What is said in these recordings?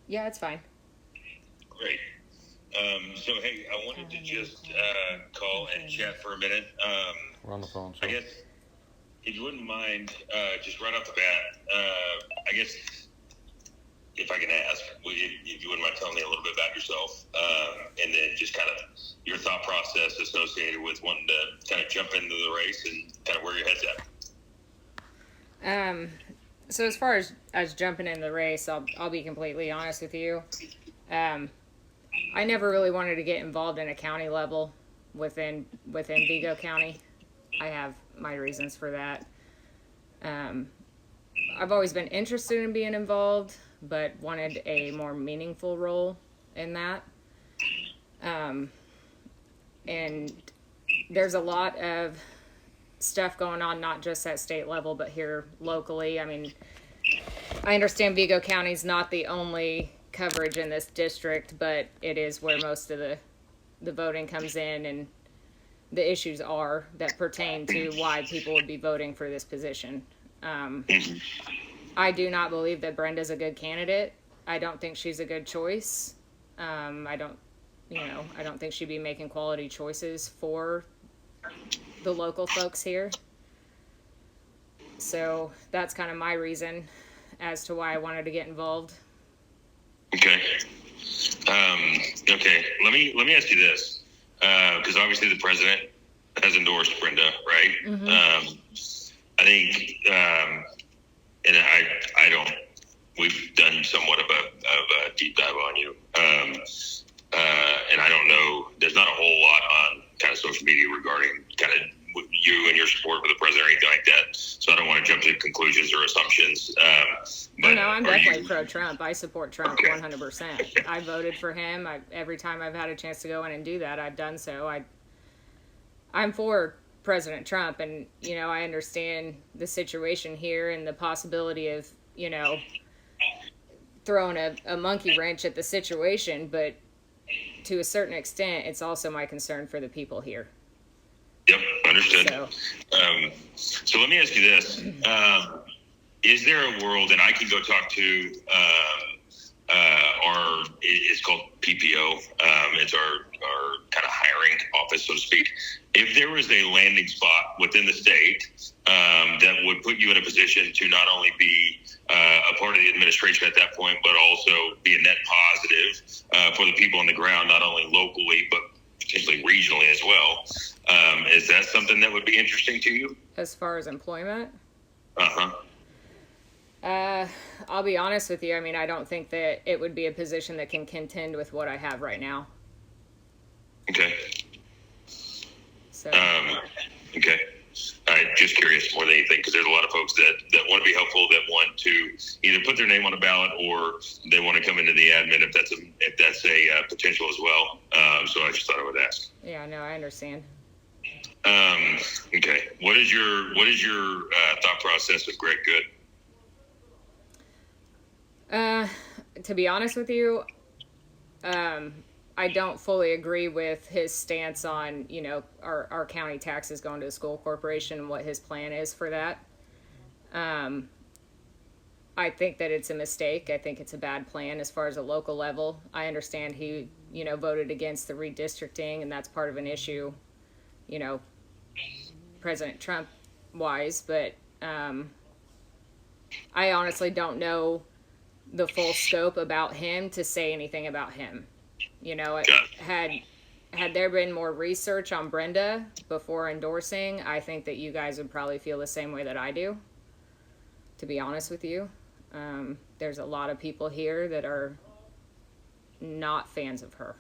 Yeah, it's fine. Great. So, hey, I wanted to just call and chat for a minute. We're on the phone. So. I guess, if you wouldn't mind, just right off the bat, I guess, if I can ask, if you wouldn't mind telling me a little bit about yourself, and then just kind of your thought process associated with wanting to kind of jump into the race and kind of where your head's at. So as far as jumping in the race, I'll be completely honest with you. I never really wanted to get involved in a county level within Vigo County. I have my reasons for that. I've always been interested in being involved, but wanted a more meaningful role in that. And there's a lot of stuff going on, not just at state level, but here locally. I mean, I understand Vigo County's not the only coverage in this district, but it is where most of the voting comes in, and the issues are that pertain to why people would be voting for this position. I do not believe that Brenda's a good candidate. I don't think she's a good choice. I don't think she'd be making quality choices for the local folks here. So that's kind of my reason as to why I wanted to get involved. Okay. Okay. Let me ask you this, because obviously the president has endorsed Brenda, right? Mm-hmm. I think, and I don't. We've done somewhat of a deep dive on you, and I don't know. There's not a whole lot on kind of social media regarding kind of you and your support for the president or anything like that. So I don't want to jump to conclusions or assumptions. But no, I'm definitely pro-Trump. I support Trump 100%. I voted for him. Every time I've had a chance to go in and do that, I've done so. I'm for President Trump, and, I understand the situation here and the possibility of, throwing a monkey wrench at the situation, but to a certain extent, it's also my concern for the people here. Yep, understood. So let me ask you this. Is there a world, and I can go talk to it's called PPO. It's our kind of hiring office, so to speak. If there was a landing spot within the state that would put you in a position to not only be a part of the administration at that point, but also be a net positive for the people on the ground, not only locally, but potentially regionally as well. Is that something that would be interesting to you? As far as employment? Uh-huh. I'll be honest with you. I mean, I don't think that it would be a position that can contend with what I have right now. Okay. So. Okay. Just curious more than anything, because there's a lot of folks that want to be helpful, that want to either put their name on a ballot or they want to come into the admin if that's a potential as well. So I just thought I would ask. Yeah, no, I understand. Okay. What is your thought process with Greg Goode? To be honest with you, I don't fully agree with his stance on, our county taxes going to the school corporation and what his plan is for that. I think that it's a mistake. I think it's a bad plan as far as a local level. I understand he, voted against the redistricting, and that's part of an issue, President Trump wise, but I honestly don't know the full scope about him to say anything about him. Had there been more research on Brenda before endorsing, I think that you guys would probably feel the same way that I do, to be honest with you. There's a lot of people here that are not fans of her.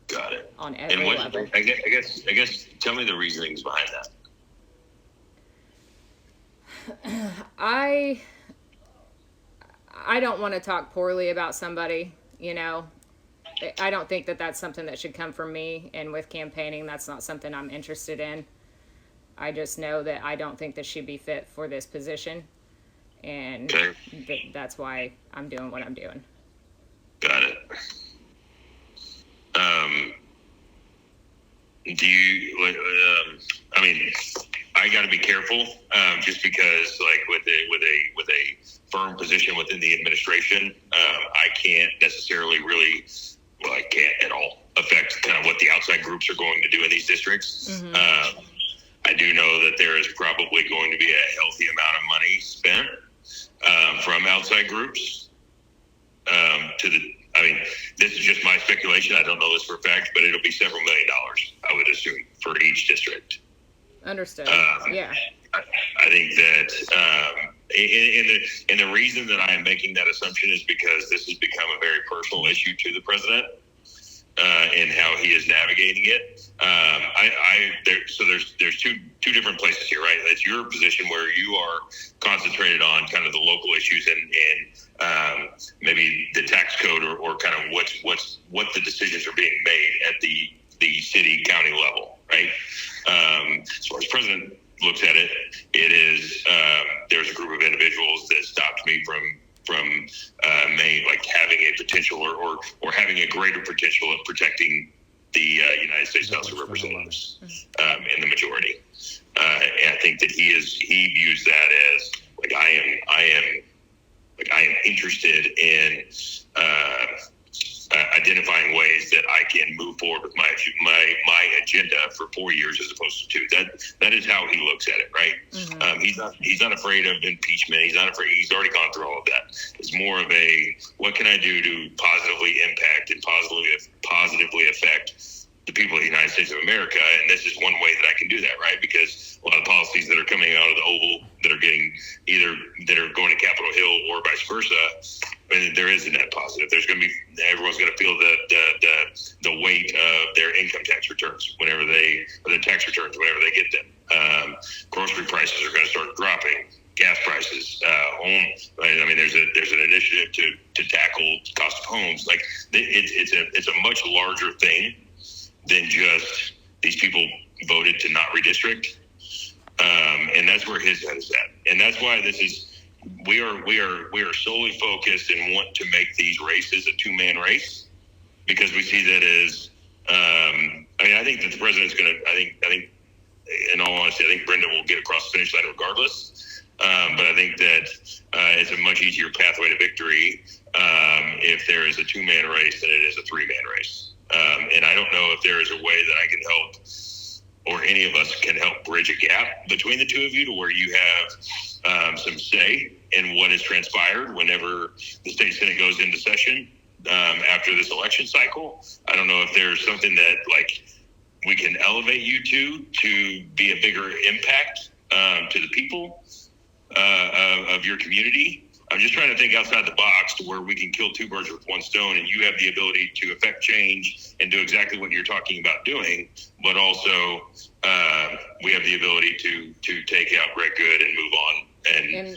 Got it. On every level. I guess tell me the reasonings behind that. I don't want to talk poorly about somebody, I don't think that that's something that should come from me, and with campaigning, that's not something I'm interested in. I just know that I don't think that she'd be fit for this position, and that's why I'm doing what I'm doing. Got it. Do you I mean, I got to be careful, just because, like, with a firm position within the administration, I can't necessarily I can't at all affect kind of what the outside groups are going to do in these districts. Mm-hmm. I do know that there is probably going to be a healthy amount of money spent from outside groups this is just my speculation. I don't know this for a fact, but it'll be several $1 million, I would assume, for each district. Understood. Yeah. I think that and the reason that I am making that assumption is because this has become a very personal issue to the president and how he is navigating it. So there's two different places here, right? It's your position where you are concentrated on kind of the local issues and maybe the tax code or kind of what the decisions are being made at the city county level, right? As far as president looks at it, it is there's a group of individuals that stopped me from having a potential or having a greater potential of protecting the United States House of Representatives in the majority. And I think that he views that as I am interested in identifying ways that I can move forward with my agenda for 4 years as opposed to 2. That is how he looks at it, right? Mm-hmm. He's not afraid of impeachment. He's not afraid. He's already gone through all of that. It's more of what can I do to positively impact and positively affect the people of the United States of America, and this is one way that I can do that, right? Because a lot of policies that are coming out of the Oval that are going to Capitol Hill or vice versa, there is a net positive. Everyone's going to feel the weight of their income tax returns whenever they get them. Grocery prices are going to start dropping. Gas prices, home. Right? I mean, there's an initiative to tackle cost of homes. Like it's a much larger thing than just these people voted to not redistrict, and that's where his head is at, and that's why we are solely focused and want to make these races a 2-man race because we see that as. I think that the president's going to. I think, in all honesty, I think Brenda will get across the finish line regardless. But I think that it's a much easier pathway to victory if there is a 2-man race than it is a 3-man race. And I don't know if there is a way that I can help or any of us can help bridge a gap between the two of you to where you have some say in what has transpired whenever the state Senate goes into session after this election cycle. I don't know if there's something that we can elevate you to be a bigger impact to the people of your community. I'm just trying to think outside the box to where we can kill 2 birds with 1 stone, and you have the ability to affect change and do exactly what you're talking about doing, but also we have the ability to take out Greg Goode and move on. And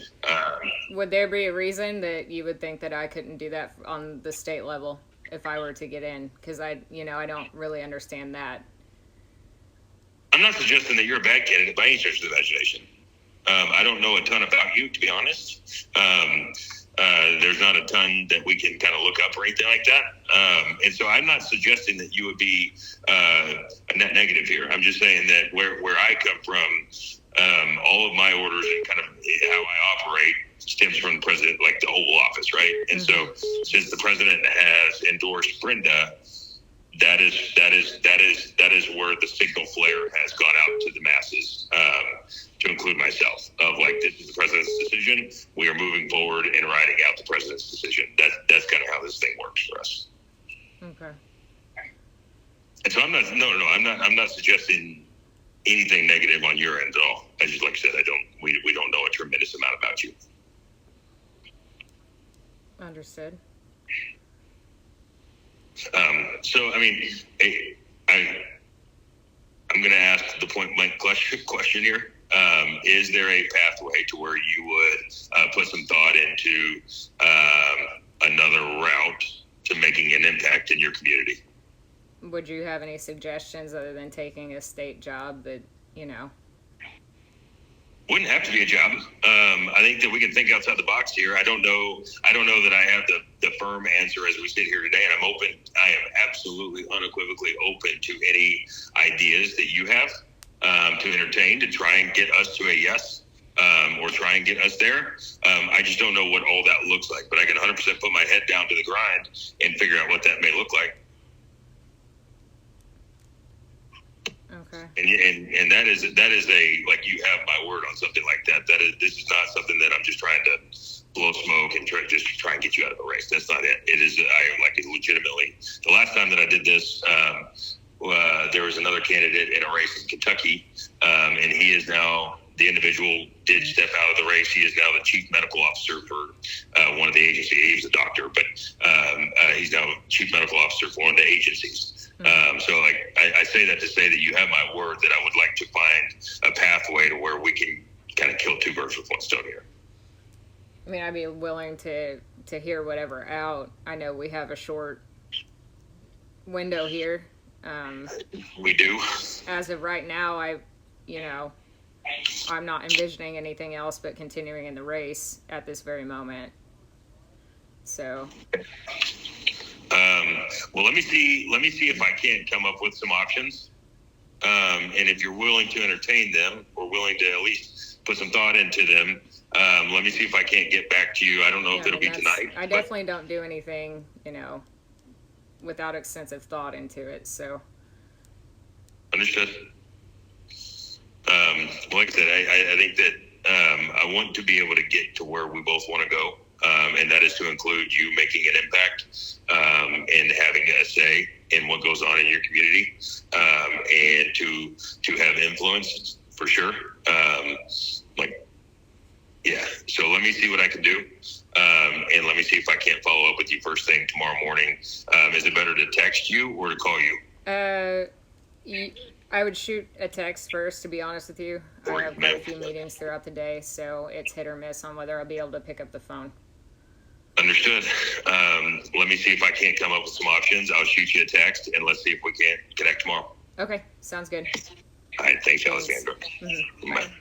would there be a reason that you would think that I couldn't do that on the state level if I were to get in? Because I don't really understand that. I'm not suggesting that you're a bad candidate by any stretch of the imagination. I don't know a ton about you, to be honest. There's not a ton that we can kind of look up or anything like that. And so I'm not suggesting that you would be a net negative here. I'm just saying that where I come from, all of my orders and kind of how I operate stems from the president, like the Oval Office, right? And so since the president has endorsed Brenda, that is where the signal flare has gone out to the masses, to include myself, of this is the president's decision. We are moving forward and writing out the president's decision. That's kind of how this thing works for us. Okay. And so I'm not suggesting anything negative on your end at all. I just, like I said, we don't know a tremendous amount about you. Understood. So, I mean, I'm going to ask the point blank question here. Is there a pathway to where you would put some thought into another route to making an impact in your community? Would you have any suggestions other than taking a state job that, Wouldn't have to be a job. I think that we can think outside the box here. I don't know that I have the firm answer as we sit here today, and I'm open. I am absolutely unequivocally open to any ideas that you have to entertain to try and get us to a yes. or try and get us there. I just don't know what all that looks like, but I can 100% put my head down to the grind and figure out what that may look like. Okay. And that is a, like, you have my word on something like that. This is not something that I'm just trying to blow smoke and try and get you out of a race. That's not it. It is, I am like, legitimately, the last time that I did this, there was another candidate in a race in Kentucky, and he is now, the individual did step out of the race. He is now the chief medical officer for one of the agencies. He was a doctor, but he's now chief medical officer for one of the agencies. So like, I say that to say that you have my word that I would like to find a pathway to where we can kind of kill two birds with one stone here. I mean, I'd be willing to hear whatever out. I know we have a short window here. We do. As of right now, I'm not envisioning anything else but continuing in the race at this very moment. So. Well, let me see if I can't come up with some options. And if you're willing to entertain them or willing to at least put some thought into them, let me see if I can't get back to you. I don't know if it'll be tonight. I definitely don't do anything, without extensive thought into it. So. Understood. Like I said, I think that I want to be able to get to where we both want to go, and that is to include you making an impact and having a say in what goes on in your community, and to have influence for sure. So let me see what I can do, and let me see if I can't follow up with you first thing tomorrow morning. Is it better to text you or to call you? I would shoot a text first, to be honest with you. I have quite a few meetings throughout the day, so it's hit or miss on whether I'll be able to pick up the phone. Understood. Let me see if I can't come up with some options. I'll shoot you a text, and let's see if we can't connect tomorrow. Okay, sounds good. All right, thanks, Alexandra. Mm-hmm. Bye.